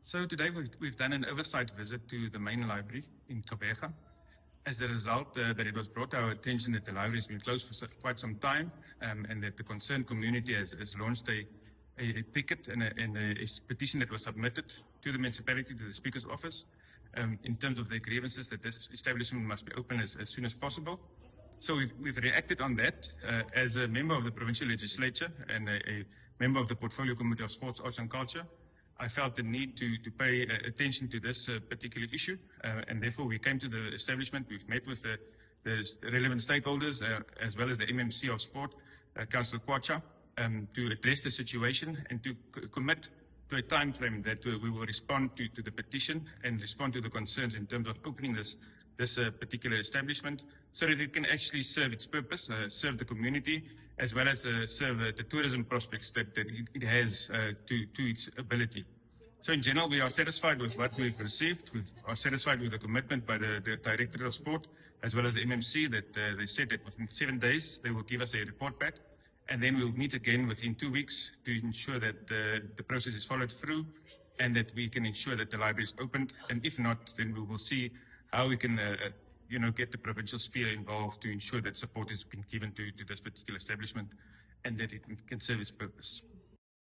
So today we've done an oversight visit to the main library in Gqeberha. As a result, that it was brought to our attention that the library has been closed for quite some time, and that the concerned community has launched a picket and a petition that was submitted to the municipality, to the Speaker's office, in terms of their grievances that this establishment must be open as soon as possible. So we've reacted on that. As a member of the provincial legislature and a member of the Portfolio Committee of Sports, Arts and Culture, I felt the need to pay attention to this particular issue, and therefore we came to the establishment. We've met with the relevant stakeholders, as well as the MMC of Sport, Councillor Kwacha, to address the situation and to commit to a time frame that we will respond to the petition and respond to the concerns in terms of opening this particular establishment so that it can actually serve its purpose, serve the community, as well as serve the tourism prospects that it has to its ability. So in general, we are satisfied with what we've received. We are satisfied with the commitment by the Directorate of Sport, as well as the MMC, that they said that within 7 days they will give us a report back, and then we'll meet again within 2 weeks to ensure that the process is followed through and that we can ensure that the library is opened. And if not, then we will see how we can get the provincial sphere involved to ensure that support is being given to this particular establishment and that it can serve its purpose.